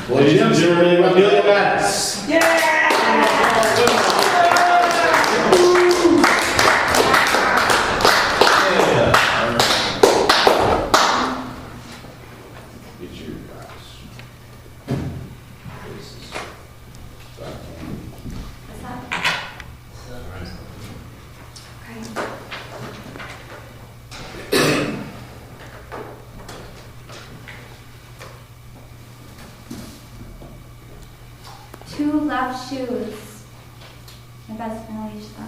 Ladies and gentlemen, Amelia Mattis. Get your guys. Faces. Back on. What's that? Okay. Two left shoes. My best friend Alicia.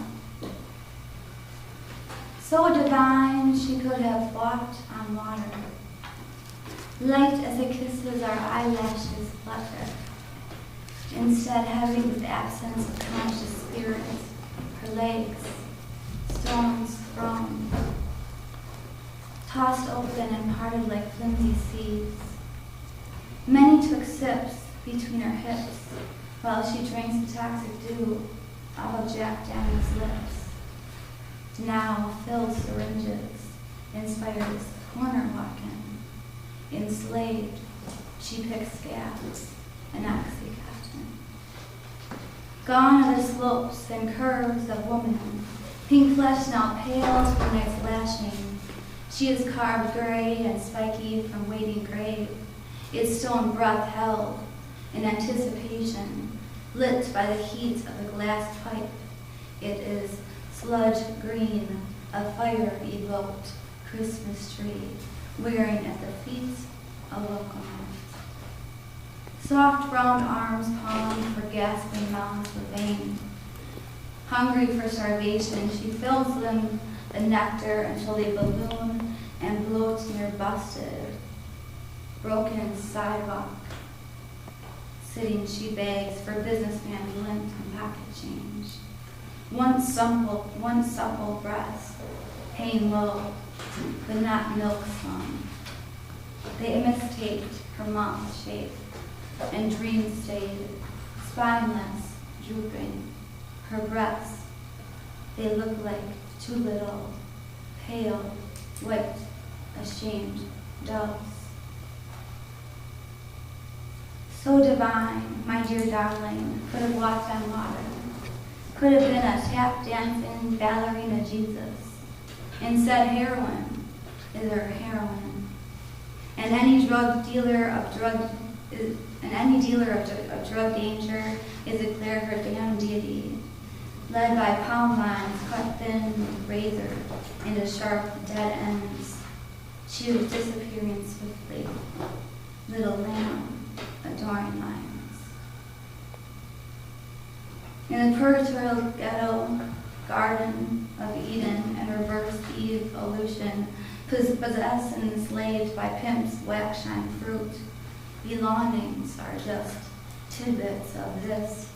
So divine she could have walked on water. Light as it kisses our eyelashes flutter. Instead heavy with absence of conscious spirit. Her legs, stones thrown. Tossed open and parted like flimsy seas. Many took sips between her hips, while she drinks the toxic dew of Jack Daniel's lips. Now filled syringes inspires corner walking. Enslaved, she picks scabs and oxycontin. Gone are the slopes and curves of woman, pink flesh now pale to night's lashing. She is carved gray and spiky from waiting grave, its stone breath held in anticipation, lit by the heat of the glass pipe. It is sludge green, a fire evoked Christmas tree, wearing at the feet a welcome. Soft round arms palmed for gasping mouths of vein. Hungry for starvation, she fills them the nectar until they balloon and bloat near busted, broken sidewalk. Sitting, she begs for businessman lint and pocket change. One supple breast, pain low, but not milk slung. They imitate her mouth shape, and dream stayed, spineless, drooping. Her breasts, they look like too little, pale, white, ashamed doves. So divine, my dear darling, could have walked on water, could have been a tap-dancing ballerina Jesus. Instead, heroin is her heroine. And any dealer of drug danger is declared her damn deity, led by palm lines cut thin with razor into sharp dead ends. She is disappearing swiftly, little lamb, adoring lions. In the purgatorial ghetto garden of Eden and reverse evolution, possessed and enslaved by pimps, wax shine fruit, belongings are just tidbits of this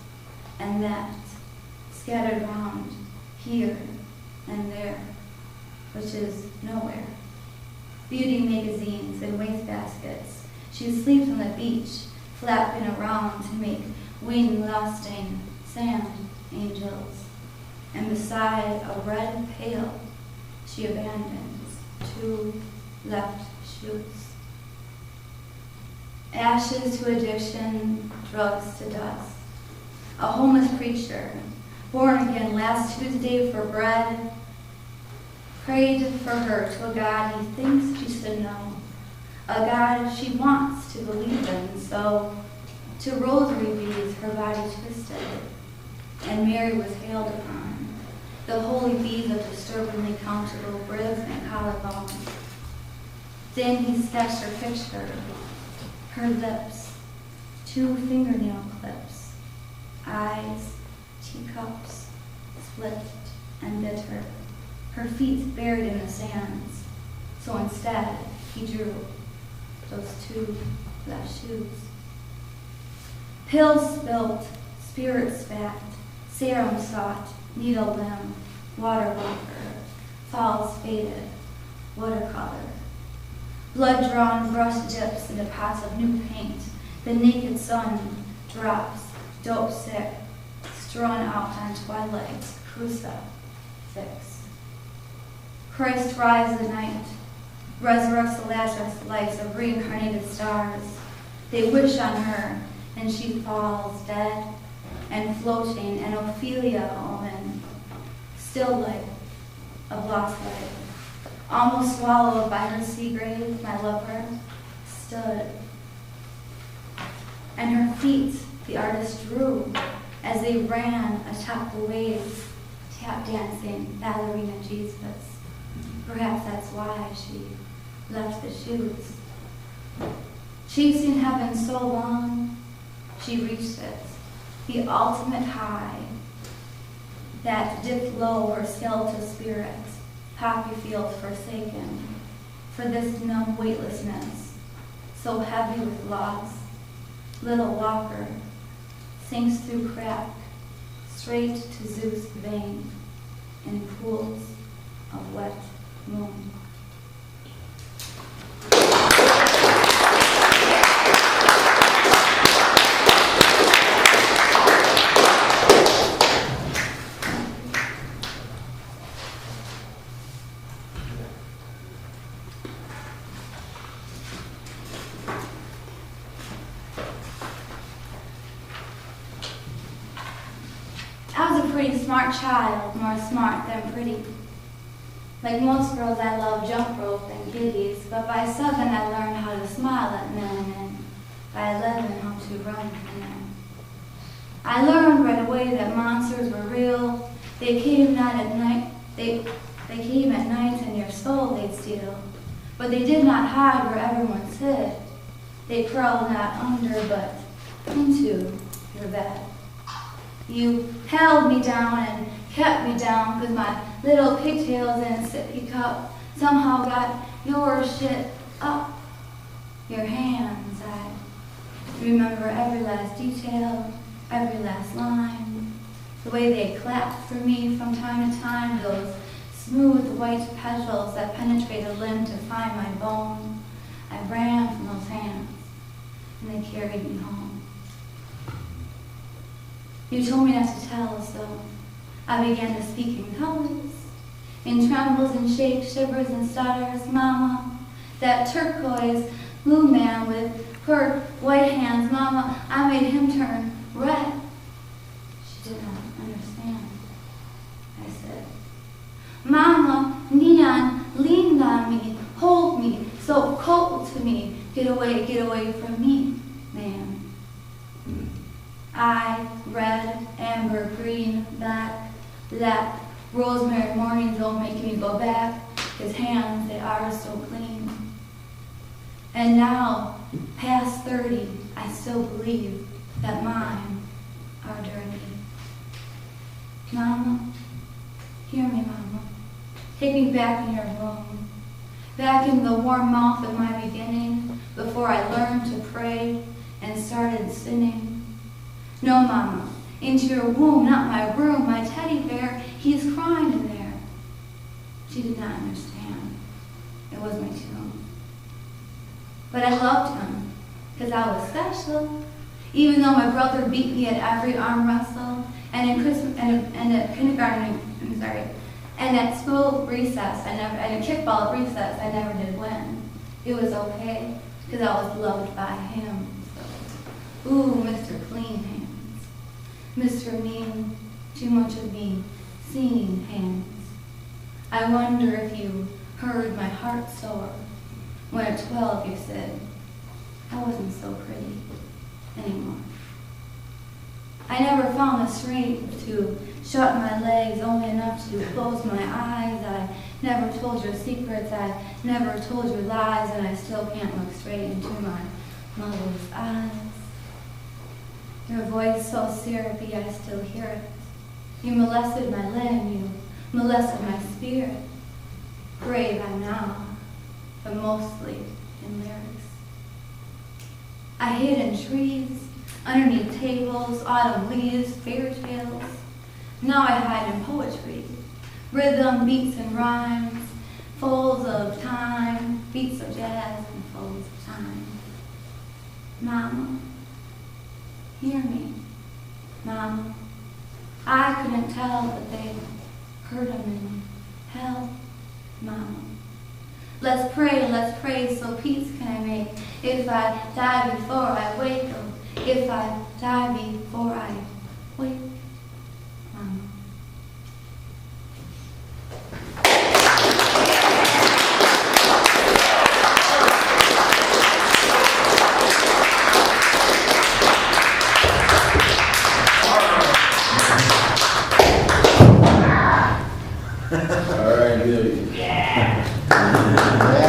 and that, scattered round here and there, which is nowhere. Beauty magazines and wastebaskets. She sleeps on the beach, flapping around to make wing-lusting sand angels. And beside a red pail, she abandons 2 left shoots. Ashes to addiction, drugs to dust. A homeless preacher, born again last Tuesday for bread, prayed for her to a God he thinks she should know, a God she wants to believe in, so to rosary beads her body twisted, and Mary was hailed upon, the holy beads of disturbingly countable ribs and collarbones. Then he sketched her picture, her lips, 2 fingernail clips, eyes, teacups, split and bitter, her feet buried in the sands. So instead, he drew those 2 left shoes. Pills spilt, spirit spat, serum sought, needle limb, water walker, falls faded, watercolor. Blood drawn brush dips into pots of new paint. The naked sun drops, dope sick, strewn out on twilight's crucifix. Christ rise the night, resurrects the Lazarus lights of reincarnated stars. They wish on her and she falls dead and floating, and Ophelia, a woman, still like a blockhead, almost swallowed by her sea grave, my lover, stood. And her feet the artist drew as they ran atop the waves, tap dancing ballerina Jesus. Perhaps that's why she left the shoes. Chasing heaven so long, she reached it, the ultimate high, that dipped low her skeletal spirit, poppy fields forsaken, for this numb weightlessness, so heavy with loss. Little walker sinks through crack, straight to Zeus' vein, in pools of wet moon. I was a pretty smart child, more smart than pretty. Like most girls, I loved jump rope and giddies, but by 7 I learned how to smile at men, and by 11 how to run from them. I learned right away that monsters were real. They came not at night. They came at night, and your soul they'd steal. But they did not hide where everyone's hid. They crawled not under, but into your bed. You held me down and kept me down, 'cause my little pigtails and sippy cup somehow got your shit up. Your hands, I remember every last detail, every last line. The way they clapped for me from time to time, those smooth white petals that penetrated limb to find my bone. I ran from those hands, and they carried me home. You told me not to tell, so I began to speak in colors, in trembles and shakes, shivers and stutters. Mama, that turquoise blue man with her white hands, Mama, I made him turn red. She did not understand. I said, Mama, neon leaned on me, hold me, so cold to me. Get away from me, man. I, red, amber, green, black, rosemary mornings don't make me go back. His hands, they are so clean. And now, past 30, I still believe that mine are dirty. Mama, hear me, Mama. Take me back in your womb, back in the warm mouth of my beginning, before I learned to pray and started sinning. No, Mama, into your womb, not my room, my teddy bear, he's crying in there. She did not understand. It was my tomb. But I loved him, because I was special. Even though my brother beat me at every arm wrestle, and at kindergarten, and at school recess, and at kickball at recess, I never did win. It was okay, because I was loved by him. So, ooh, Mr. Clean Hands. Mr. Mean, too much of me, singing hands. I wonder if you heard my heart soar when at 12 you said, I wasn't so pretty anymore. I never found the strength to shut my legs only enough to close my eyes. I never told your secrets, I never told your lies, and I still can't look straight into my mother's eyes. Your voice so syrupy, I still hear it. You molested my limb, you molested my spirit. Brave I'm now, but mostly in lyrics. I hid in trees, underneath tables, autumn leaves, fairy tales. Now I hide in poetry, rhythm, beats, and rhymes, folds of time, beats of jazz, and folds of time. Mama, hear me, Mama. I couldn't tell, but they heard him in hell, Mama. Let's pray, so peace can I make. If I die before I wake, oh, if I die before I wake. All right, Billy. Yeah.